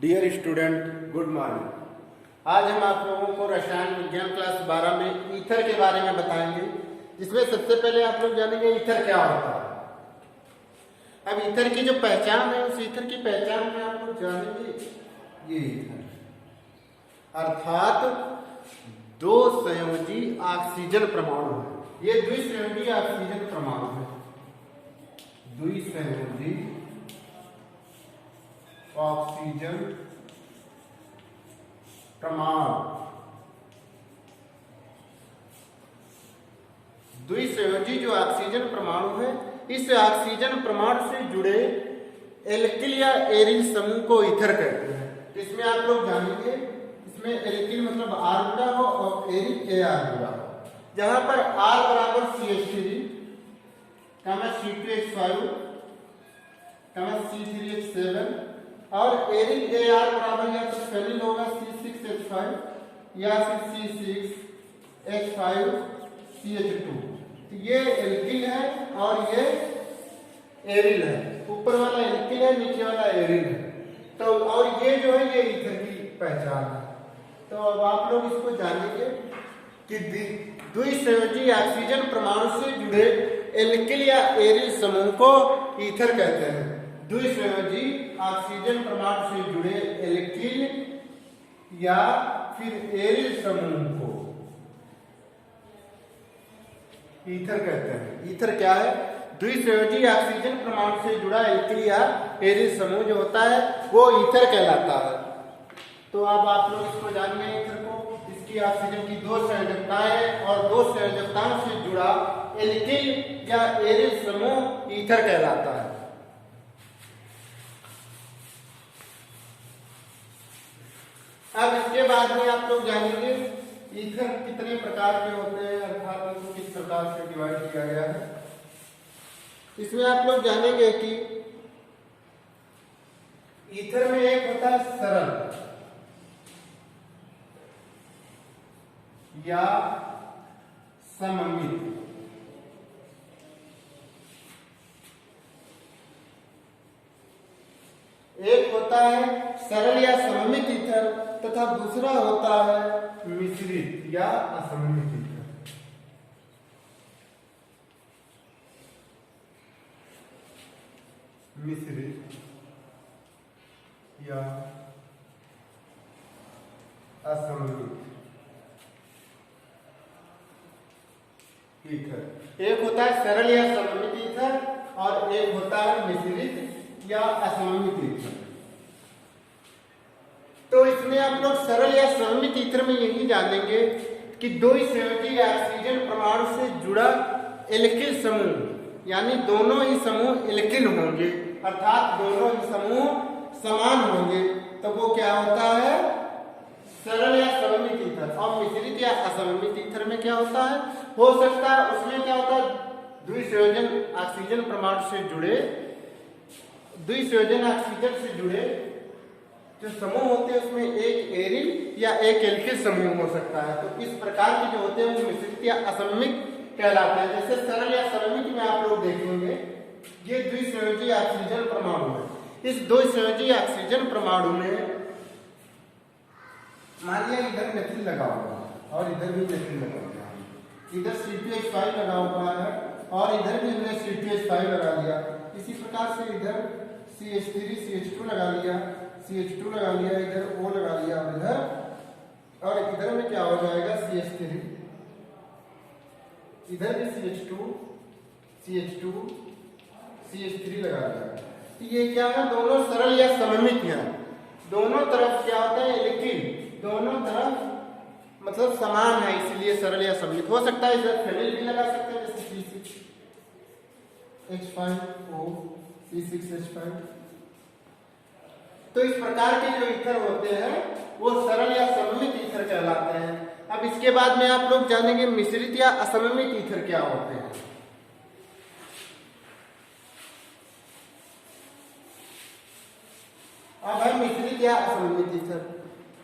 Dear student, good morning. आज हम आप लोगों को रसायन विज्ञान क्लास 12 में ईथर के बारे में बताएंगे, जिसमें सबसे पहले आप लोग जानेंगे ईथर क्या होता है। अब ईथर की जो पहचान है, उस ईथर की पहचान में आप लोग जानेंगे ये ईथर अर्थात दो संयोजी ऑक्सीजन परमाणु है। ये द्विसंयोजी ऑक्सीजन परमाणु है। द्विसंयोजी ऑक्सीजन परमाणु, द्विसंयोजी जो ऑक्सीजन परमाणु है, इस ऑक्सीजन परमाणु से जुड़े एल्किल या एरिल समूह को ईथर कहते हैं। इसमें आप लोग जानेंगे, इसमें एल्किल मतलब आर जुड़ा हो और एरिल ए आर जुड़ा हो। जहां पर आर बराबर CH3, C2H5, C3H7 और एरिल ए आर बराबर या तो फेनिल होगा C6H5 या फिर C6H5CH2। तो ये एल्किल है और ये एरिल है। ऊपर वाला एल्किल है, नीचे वाला एरिल है। तो और ये जो है ये ईथर की पहचान है। तो अब आप लोग इसको जानेंगे कि द्विसंयोजी ऑक्सीजन परमाणु से जुड़े एल्किल या एरिल समूह को ईथर कहते हैं। द्विसंयोजी ऑक्सीजन परमाणु से जुड़े एल्किल या फिर एरिल समूह को ईथर कहते हैं। ईथर क्या है? द्विसंयोजी ऑक्सीजन परमाणु से जुड़ा एल्किल या एरिल समूह जो होता है वो ईथर कहलाता है। तो अब आप लोग इसको जानिए ईथर को। इसकी ऑक्सीजन की दो संयोजकताएं हैं और दो संयोजकताओं से जुड़ा एल्किल या एरिल समूह ईथर कहलाता है। अब इसके बाद में आप लोग जानेंगे ईथर कितने प्रकार के होते हैं, अर्थात इनको किस प्रकार से डिवाइड किया गया है। इसमें आप लोग जानेंगे कि ईथर में एक होता है सरल या सममित, एक होता है सरल या सममित ईथर तथा दूसरा होता है मिश्रित या असममित ईथर। मिश्रित या असममित ईथर। एक होता है सरल या सममित ईथर और एक होता है मिश्रित या असममित ईथर। तो इसमें आप लोग सरल या सममित ईथर में यही जानेंगे कि द्विसंयोजी ऑक्सीजन परमाणु से जुड़ा एल्किल समूह, यानी दोनों ही समूह एल्किल होंगे, अर्थात दोनों ही समूह समान होंगे, तो वो क्या होता है? सरल या सममित ईथर। और मिश्रित या असममित ईथर में क्या होता है? हो सकता है उसमें क्या होता है, द्विसंयोजन ऑक्सीजन परमाणु से जुड़े, द्विसंयोजन ऑक्सीजन से जुड़े जो समूह होते हैं उसमें एक एरिल या एक एल्किल समूह हो सकता है। तो इस प्रकार के जो होते हैं वो मिश्रित या असममित कहलाते हैं। जैसे सरल या सममित में आप लोग देखेंगे ये द्विसंयोजी ऑक्सीजन परमाणु है। इस द्विसंयोजी ऑक्सीजन परमाणु में मान लिया इधर मेथिल लगा हुआ है और इधर भी मेथिल लगा हुआ है, इधर C2H5 लगा हुआ है और इधर भी हमने C2H5 लगा लिया। इसी प्रकार से इधर CH3 CH2 लगा लिया, CH2 लगा लिया, इधर O लगा लिया और इधर में क्या हो जाएगा CH3, इधर भी CH2 CH2 CH3 लगा लिया। ये क्या है? दोनों सरल या सममित हैं। दोनों तरफ क्या होता है? एल्किल, दोनों तरफ मतलब समान है, इसलिए सरल या सममित हो सकता है। इधर फेनिल भी लगा सकते हैं, जैसे C6H5O C6H5। तो इस प्रकार के जो ईथर होते हैं वो सरल या सममित ईथर कहलाते हैं। अब इसके बाद में आप लोग जानेंगे मिश्रित या असममित ईथर क्या होते हैं। अब है मिश्रित या असममित ईथर।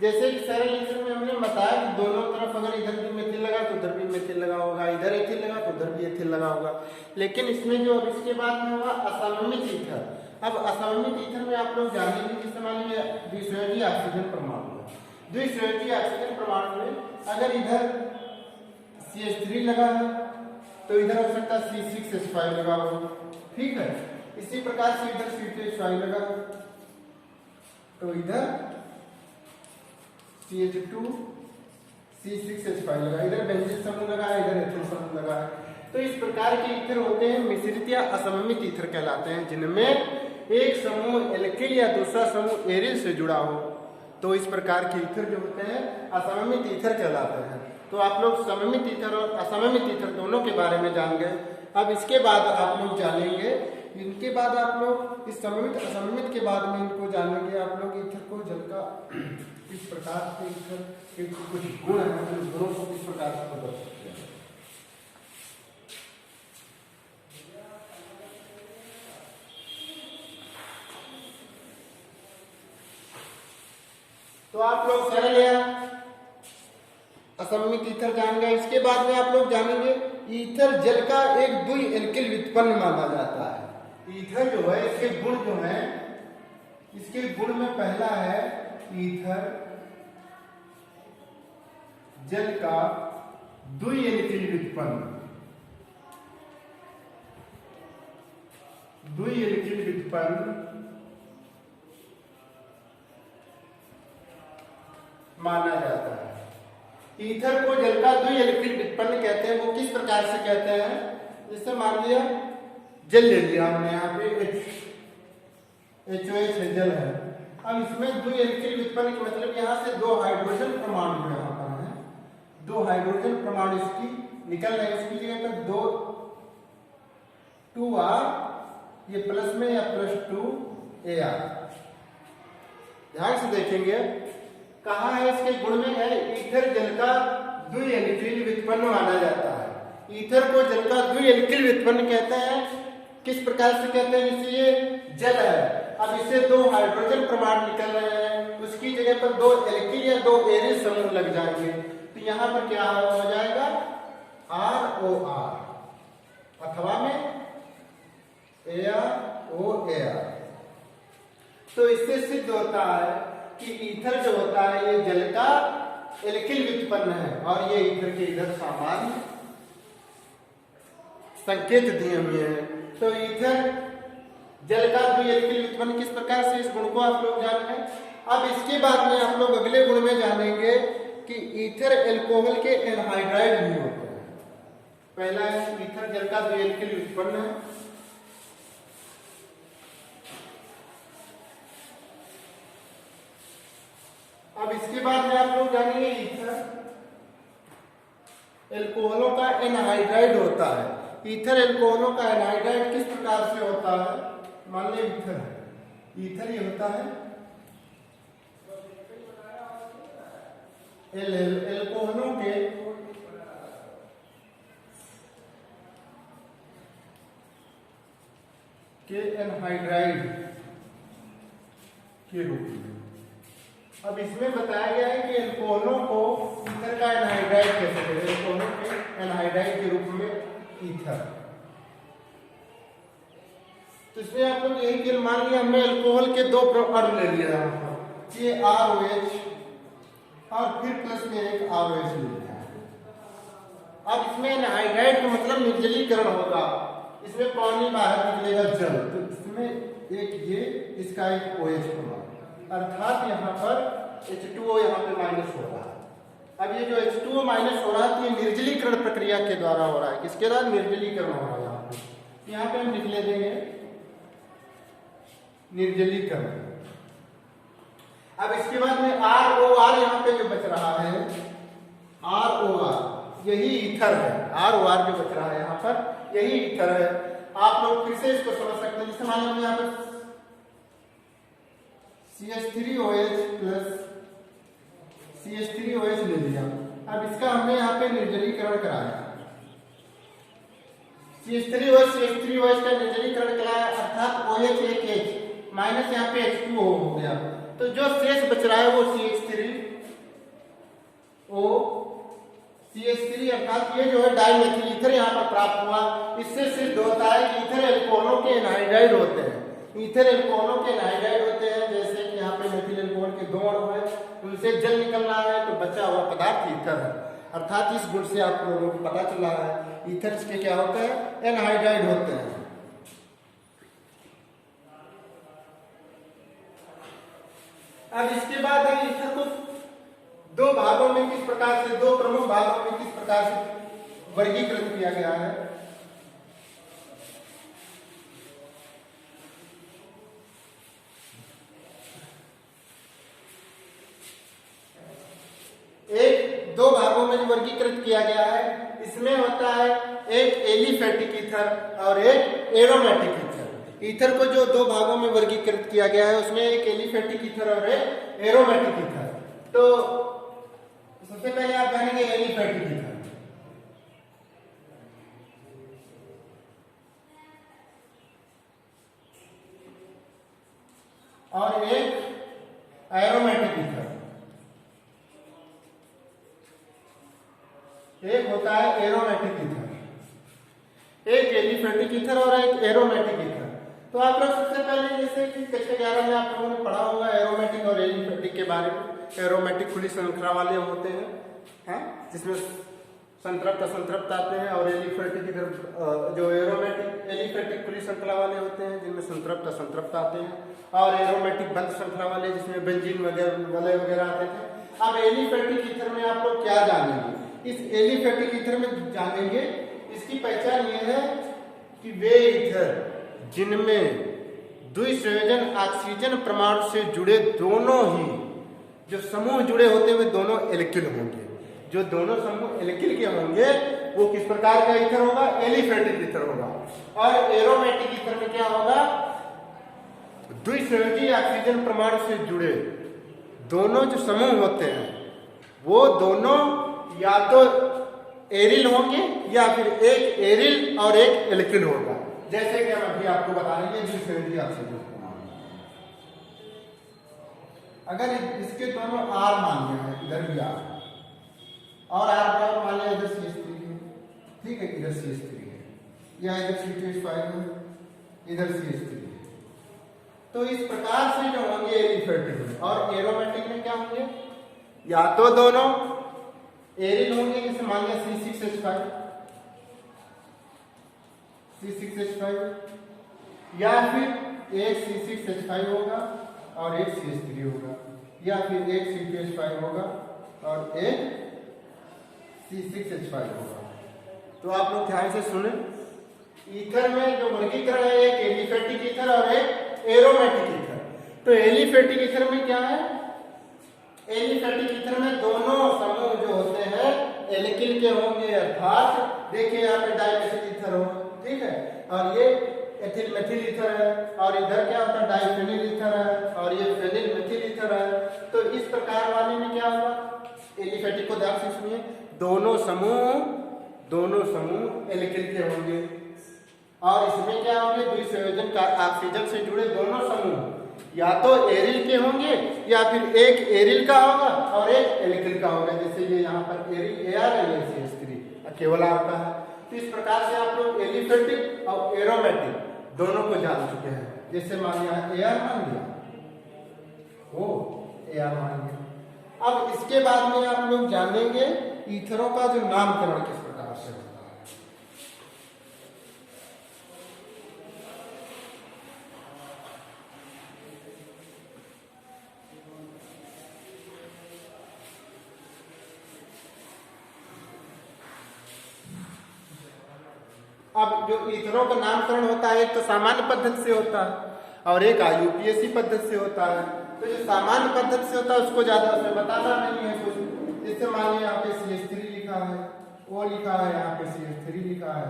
जैसे कि सरल ईथर में हमने बताया कि दोनों तरफ अगर इधर भी मेथिल लगा तो उधर भी मेथिल लगा होगा, इधर एथिल लगा तो उधर भी एथिल लगा होगा। लेकिन इसमें जो अब इसके बाद में होगा असममित ईथर। अब असममित ईथर में आप लोग जानेंगे कि मान लीजिए द्विसंयोजी ऑक्सीजन परमाणु है। द्विसंयोजी ऑक्सीजन परमाणु में अगर इधर CH3 लगा है तो इधर हो सकता है C6H5 लगा हो, ठीक है। इसी प्रकार से इधर C2H5 लगा तो इधर CH2 C6H5 लगा, इधर बेंजीन समूह लगा है, इधर एथिल समूह लगा है। तो इस प्रकार के ईथर होते हैं मिश्रित या असममित ईथर कहलाते हैं, जिनमें एक समूह एल्किल या दूसरा समूह एरिल से जुड़ा हो। तो इस प्रकार के ईथर जो होते हैं असममित ईथर कहलाते हैं। तो आप लोग सममित ईथर और असममित ईथर दोनों के बारे में जान गए। अब इसके बाद आप लोग जानेंगे, इनके बाद आप लोग इस सममित असममित के बाद में इनको जानेंगे आप लोग ईथर को जल का किस प्रकार से ईथर के कुछ गुण हैं, उन गुणों को किस प्रकार से बदल सकते हैं। तो आप लोग सरल या असममित ईथर जान गए। इसके बाद में आप लोग जानेंगे ईथर जल का एक द्वि एल्किल व्युत्पन्न माना जाता है। ईथर जो है इसके गुण जो है, इसके गुण में पहला है ईथर जल का द्वि एल्किल व्युत्पन्न, द्वि एल्किल व्युत्पन्न माना जाता है। ईथर को जल का द्वि एल्किल व्युत्पन्न कहते हैं। वो किस प्रकार से कहते हैं, जैसे मान लिया जल ले लिया हमने, यहाँ पे HOH है, जल है। अब इसमें द्वि एल्किल व्युत्पन्न का मतलब यहाँ से दो हाइड्रोजन परमाणु यहाँ पर है, दो हाइड्रोजन परमाणु इसकी निकल रहे हैं। इसकी जगह पर 2R ये प्लस में या +2AR। ध्यान से देखेंगे कहा है, इसके गुण में है ईथर जल का द्वि एल्किल व्युत्पन्न माना जाता है। ईथर को जल का द्वि एल्किल व्युत्पन्न कहते हैं। किस प्रकार से कहते हैं, जैसे ये जल है, अब इससे दो हाइड्रोजन परमाणु निकल रहे हैं, उसकी जगह पर दो एल्किल या दो एरिल समूह लग जाएंगे। तो यहाँ पर क्या हो जाएगा, ROR अथवा में AROAR। तो इससे सिद्ध होता है कि ईथर जो होता है ये जल का एल्किल व्युत्पन्न है, और ये ईथर के इधर सामान्य संकेत दिए हुए हैं। तो ईथर जल का द्वि एल्किल व्युत्पन्न किस प्रकार से, इस गुण को आप लोग जान रहे हैं। अब इसके बाद में आप लोग अगले गुण में जानेंगे कि ईथर एल्कोहल के एनहाइड्राइड भी होते हैं। पहला है ईथर जल का द्वि एल्किल व्युत्पन्न है। अब इसके बाद में आप लोग जानेंगे ईथर एल्कोहलों का एनहाइड्राइड होता है। ईथर एल्कोहलों का एनहाइड्राइड किस प्रकार से होता है, मान लीजिए ईथर है, ईथर ये होता है एल्कोहलों के एनहाइड्राइड के रूप में। अब इसमें बताया गया है कि एल्कोहलों को ईथर का एनहाइड्राइड कैसे करें, एल्कोहलों के एनहाइड्राइड के रूप में ईथर। तो इसमें आप लोग यही कि मान लिया हमने एल्कोहल के दो अणु ले लिया, ये ROH और फिर प्लस में एक ROH ले लिया। अब इसमें एनहाइड्राइड का मतलब निर्जलीकरण होगा, इसमें पानी बाहर निकलेगा जल, तो इसमें एक ये इसका एक OH होगा, अर्थात यहाँ पर H2O यहाँ पे माइनस हो रहा है। अब ये जो H2O माइनस हो रहा है, ये निर्जलीकरण प्रक्रिया के द्वारा हो रहा है। किसके द्वारा, निर्जलीकरण हो रहा है। यहाँ पे हम लिख ले देंगे निर्जलीकरण। अब इसके बाद में ROR यहाँ पे जो बच रहा है, ROR यही ईथर है। ROR जो बच रहा है यहाँ पर यही ईथर है। आप लोग फिर से इसको समझ सकते हैं। जैसे मान लीजिए यहाँ पर CH3OH प्लस CH3OH ले लिया। अब इसका हमने यहाँ पे निर्जलीकरण कराया, CH3OH का निर्जलीकरण कराया, अर्थात OH एक H माइनस यहाँ पे H2O हो गया। तो जो शेष बच रहा है वो CH3 अर्थात ये जो है डाइमेथिल ईथर यहाँ पर प्राप्त हुआ। इससे सिद्ध होता है कि ईथर एल्कोहलों के एनहाइड्राइड होते हैं। ईथर एल्कोहलों के एनहाइड्राइड होते हैं, जैसे कि यहाँ पे मेथिल एल्कोहल के 2 अणु है, उनसे जल निकल रहा है तो बचा हुआ पदार्थ ईथर है। अर्थात इस गुण से आप लोगों को पता चल रहा है ईथर इसके क्या होते हैं, एनहाइड्राइड होते हैं। अब इसके बाद हम ईथर को 2 भागों में किस प्रकार से, 2 प्रमुख भागों में किस प्रकार से वर्गीकृत किया गया है। एक 2 भागों में वर्गीकृत किया गया है, इसमें होता है एक एलिफेटिक ईथर और एक एरोमेटिक ईथर। ईथर को जो 2 भागों में वर्गीकृत किया गया है उसमें एक एलिफेटिक ईथर और एक एरोमेटिक ईथर। तो सबसे पहले आप जानेंगे एलिफेटिक ईथर। और एक एरोमेटिक ईथर। एक होता है एरोमेटिक ईथर, एक एलिफेटिक ईथर और एक एरोमेटिक ईथर। तो आप लोग सबसे पहले जैसे कि कक्षा 11 में आप लोगों ने पढ़ा होगा एरोमेटिक और एलिफेटिक के बारे में। एरोमेटिक खुली श्रृंखला वाले होते हैं, जिसमें संतृप्त असंतृप्त आते हैं, और एलिफेटिक इधर जो एलिफेटिक खुली श्रृंखला वाले होते हैं जिनमें संतृप्त असंतृप्त आते हैं, और एरोमेटिक बंद श्रृंखला वाले जिसमें बेंजीन वगैरह आते थे। अब एलिफेटिक ईथर में आप लोग क्या जानेंगे, इस एलिफेटिक ईथर में जानेंगे इसकी पहचान यह है कि वे ईथर जिनमें द्विसंयोजन ऑक्सीजन परमाणु से जुड़े दोनों ही जो समूह जुड़े होते हुए दोनों एल्किल होंगे। जो दोनों समूह एल्किल के होंगे वो किस प्रकार का ईथर होगा, एलिफेटिक ईथर होगा। और एरोमेटिक ईथर में क्या होगा, द्विसंयोजी ऑक्सीजन परमाणु से जुड़े दोनों जो समूह होते हैं वो दोनों या तो एरिल होंगे या फिर एक एरिल और एक एल्किल होगा। जैसे कि हम अभी आपको बता रहे हैं द्विसंयोजी ऑक्सीजन परमाणु, अगर इसके दोनों आर मान लिया है, इधर भी आर और आर बराबर मान लिया इधर CH3 है, ठीक है, इधर CH3 है, या इधर C2H5 है, इधर CH3 है। तो इस प्रकार से जो होंगे एलिफेटिक में। और एरोमेटिक में क्या होंगे, या तो दोनों एरिल होंगे, जैसे मान लिया C6H5, या फिर एक C6H5 होगा और एक CH3 होगा, या फिर एक C2H5 होगा और एक C6H5 होगा। तो आप लोग ध्यान से सुने, ईथर में जो वर्गीकरण है एक एलिफेटिक ईथर और एक एरोमेटिक ईथर। तो एलिफेटिक ईथर में क्या है, एलिफेटिक ईथर में दोनों समूह जो होते हैं एल्किल के होंगे, अर्थात देखिए यहाँ पे डाइमेथिल ईथर हो, ठीक है, और ये एथिल मेथिल ईथर है, और इधर क्या होता है डाइफेनिल ईथर है, और ये फेनिल मेथिल ईथर है। तो इस प्रकार वाले में क्या होगा, एलिफेटिक को ध्यान से सुनिए, दोनों समूह एल्किल के होंगे, और इसमें क्या होंगे द्विसंयोजन का ऑक्सीजन से जुड़े दोनों समूह या तो एरिल के होंगे या फिर एक एरिल का होगा और एक एल्किल का होगा। जैसे ये यहाँ पर एरिल AR है, ये CH3 केवल आर का है। तो इस प्रकार से आप लोग एलिफेटिक और एरोमेटिक दोनों को जान चुके हैं। जैसे मान लिया AR मान लिया, वो AR मान लिया। अब इसके बाद में आप लोग जानेंगे ईथरों का जो नामकरण किस प्रकार से होता है। अब जो ईथरों का नामकरण होता है एक तो सामान्य पद्धति से होता है और एक IUPAC पद्धति से होता है। तो जो सामान्य पद्धति से होता है उसको ज्यादा उसमें बताना नहीं है कुछ। जैसे मान लिया यहाँ पे CH3 लिखा है, O लिखा है, यहाँ पे CH3 लिखा है,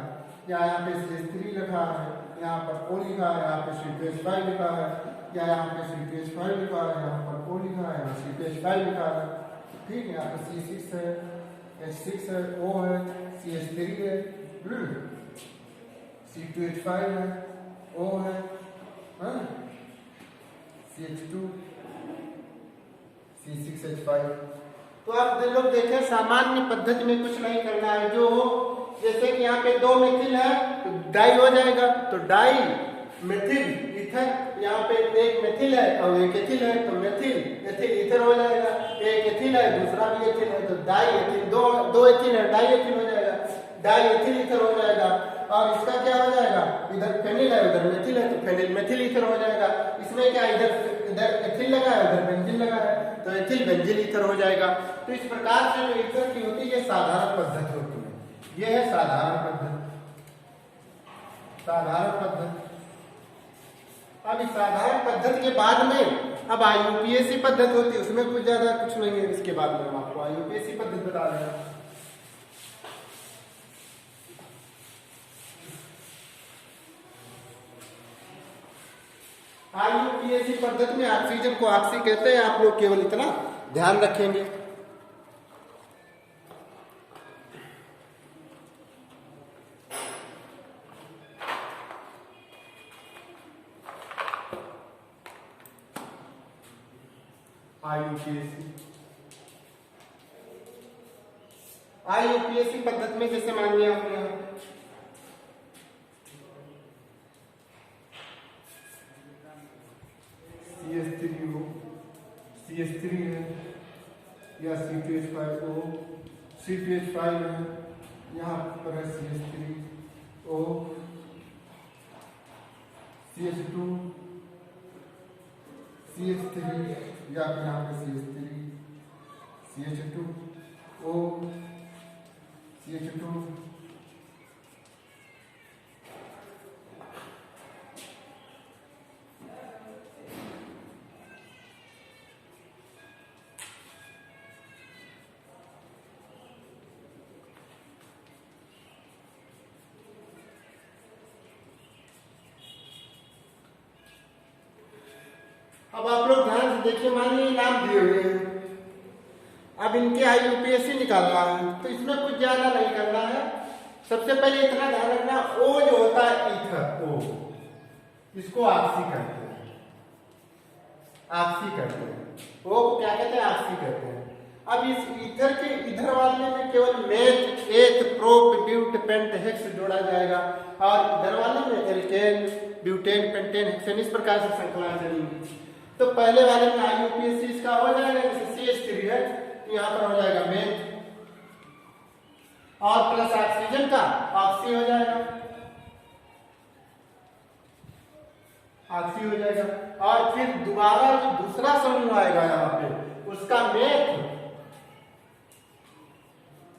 या यहाँ पे CH3 लिखा है, यहाँ पर O लिखा है, यहाँ पे C2H5 लिखा है, या यहाँ पे C2H5 लिखा है, यहाँ पर O लिखा है, यहाँ C2H5 लिखा है, ठीक है, यहाँ पे C6 है, H6 है, O है, CH3 है, C2H5 है, O है, CH2, C6H5। तो आप लोग देखें सामान्य पद्धति में कुछ नहीं करना है। जो जैसे कि यहाँ पे 2 मिथिल है तो डाई हो जाएगा, तो डाई मेथिल ईथर, यहाँ पे एक मेथिल है और एक एथिल है, तो मेथिल एथिल ईथर हो जाएगा। एक एथिल है दूसरा भी एथिल है, तो डाई एथिल, दो एथिल है डाई एथिल हो जाएगा, डाई एथिल ईथर हो जाएगा। और इसका क्या हो जाएगा, इधर फेनिल है उधर मेथिल है, तो फेनिल मेथिल ईथर हो जाएगा। इसमें क्या इधर एथिल लगा है उधर बेंजीन लगा है, तो एथिल बेंजीन ईथर हो जाएगा। तो इस प्रकार से जो ईथर की होती है साधारण पद्धति होती है, ये है साधारण पद्धति। साधारण पद्धति, अब इस साधारण पद्धति के बाद में अब आईयूपीएसी पद्धति होती है, उसमें कुछ ज्यादा कुछ नहीं है। इसके बाद में हम आपको आईयूपीएसी पद्धति बता रहे हैं। आईयूपीएसी पद्धति में ऑक्सीजन को ऑक्सी कहते हैं, आप लोग केवल इतना ध्यान रखेंगे। आईयूपीएसी पद्धति में जैसे मान लिया हमने CH3O, CH3 है या C2H5O, C2H5 है, यहाँ पर है CH3O, CH2, CH3 या फिर यहाँ पे CH3, CH2O, CH2, अब आप लोग ध्यान से देखिए, मान लीजिए नाम दिए हुए हैं, अब इनके आईयूपीएसी निकालना है, तो इसमें कुछ ज्यादा नहीं करना है। सबसे पहले इतना ध्यान रखना, ओ जो होता है ईथर, ओ इसको ऑक्सी कहते हैं, ऑक्सी कहते हैं, ओ को क्या कहते हैं, ऑक्सी कहते हैं। अब इस ईथर के इधर वाले में केवल meth, eth, prop, but, pent, hex जोड़ा जाएगा, और इधर वाले में एल्केन, ब्यूटेन, पेंटेन, हेक्सेन, इस प्रकार से श्रृंखला चलेंगी। तो पहले वाले में आईयूपीएसी इसका हो जाएगा, जैसे CH3 है, यहाँ पर हो जाएगा मेथ, और प्लस ऑक्सीजन का ऑक्सी हो जाएगा, ऑक्सी हो जाएगा। और फिर दोबारा जो दूसरा समूह आएगा यहाँ पे, उसका मेथ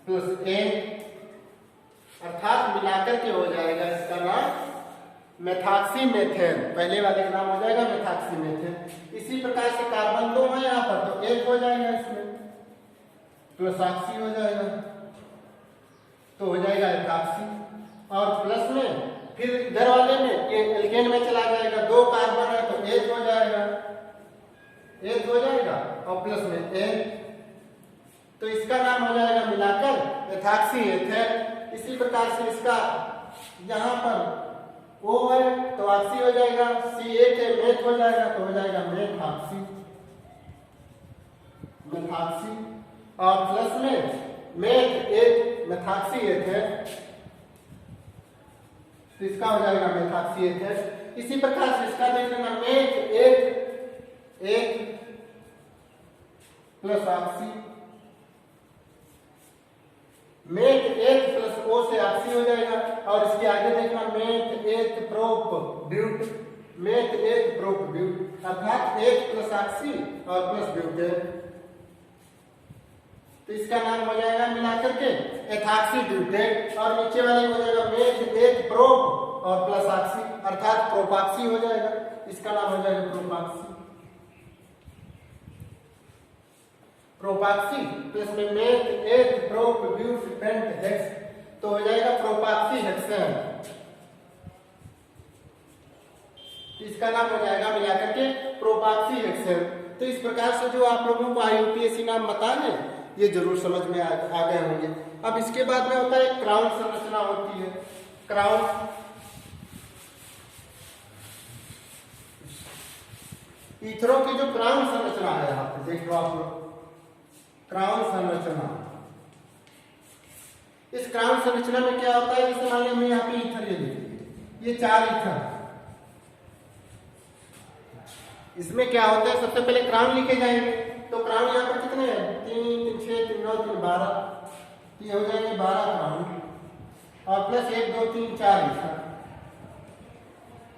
प्लस एन, अर्थात मिलाकर के हो जाएगा इसका नाम मेथॉक्सी मेथेन। पहले वाले का नाम हो जाएगा मेथॉक्सी मेथेन। इसी प्रकार से कार्बन 2 है यहाँ पर, तो एक हो जाएगा इसमें, प्लस ऑक्सी हो जाएगा, तो हो जाएगा एथॉक्सी। और प्लस में फिर इधर वाले में ये एल्केन में चला जाएगा, 2 कार्बन है तो एच हो जाएगा, एच हो जाएगा, और प्लस में एन, तो इसका नाम हो जाएगा मिलाकर एथॉक्सी एथेन। इसी प्रकार से इसका यहाँ पर O है तो ऑक्सी हो जाएगा, C8 है मेथ हो जाएगा, तो हो जाएगा मेथॉक्सी, मेथॉक्सी। और प्लस में मेथ एथ, मेथॉक्सी एथ है, तो इसका हो जाएगा मेथॉक्सी एथ है। इसी प्रकार से इसका देख लेना, meth eth, eth plus oxy, meth eth plus O से ऑक्सी हो जाएगा। और इसके आगे देखना, meth eth prop but, meth eth prop but, अर्थात एथ प्लस ऑक्सी और प्लस ब्यूटेन, तो इसका नाम हो जाएगा मिलाकर के एथॉक्सी ब्यूटेन। और नीचे वाले हो जाएगा मेथ एथ प्रोप और प्लस ऑक्सी, अर्थात प्रोपॉक्सी हो जाएगा, इसका नाम हो जाएगा प्रोपॉक्सी, प्रोपॉक्सी प्लस में meth eth prop but pent hex, तो हो जाएगा प्रोपॉक्सी हेक्सेन, इसका नाम हो जाएगा मिलाकर के प्रोपॉक्सी हेक्सेन। तो इस प्रकार से जो आप लोगों को आईयूपीएसी नाम बता दें, ये जरूर समझ में आ गए होंगे। अब इसके बाद में होता है क्राउन संरचना होती है, क्राउन, ईथरों की जो क्राउन संरचना है, यहाँ पे देख लो आप लोग, क्राउन संरचना। इस क्राउन संरचना में क्या होता है, जैसे मान लीजिए मैं यहाँ पे ईथर ये देखिए, ये 4 ईथर, इसमें क्या होता है, सबसे पहले क्राउन लिखे जाएंगे। तो क्राउन यहाँ पर कितने हैं, 3 3 6 3 9 3 12, ये हो जाएंगे 12 क्राउन और प्लस 1 2 3 4 हिस्सा।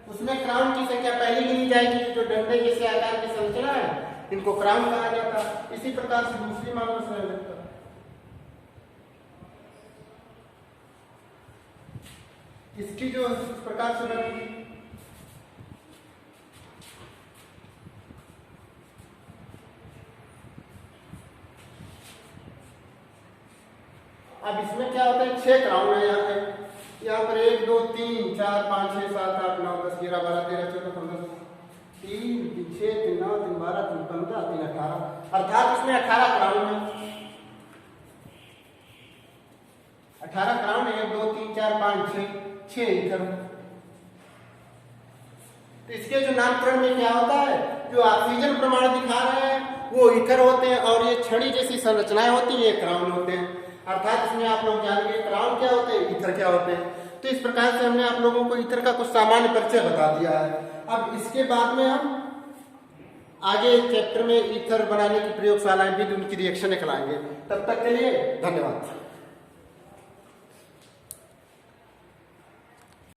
उसमें क्राउन की संख्या पहली गिनी जाएगी, जो डंडे जैसे आकार की संरचना है इनको क्राउन कहा जाता है। इसी प्रकार से दूसरी मामलों से लगता है। इसकी जो इस प्रकार से बनेगी, अब इसमें क्या होता है, 6 क्राउन है यहाँ पर 1 2 3 4 5 6 7 8 9 10 11 12 13 14 15 3 6 3 9 3 12 3 15 3 18, अर्थात इसमें 18 क्राउन है। 18 क्राउन है, 1 2 3 4 5 6 इधर। तो इसके जो नामकरण में क्या होता है, जो ऑक्सीजन प्रमाण दिखा रहे हैं वो इथर होते हैं और ये छड़ी जैसी संरचनाएं होती है ये क्राउन होते हैं। अर्थात इसमें आप लोग जानेंगे क्राउन क्या होते हैं, इथर क्या होते हैं। तो इस प्रकार से हमने आप लोगों को इथर का कुछ सामान्य परिचय बता दिया है। अब इसके बाद में हम आगे चैप्टर में इथर बनाने की प्रयोगशालाएं भी उनकी रिएक्शन निकलाएंगे। तब तक के लिए धन्यवाद।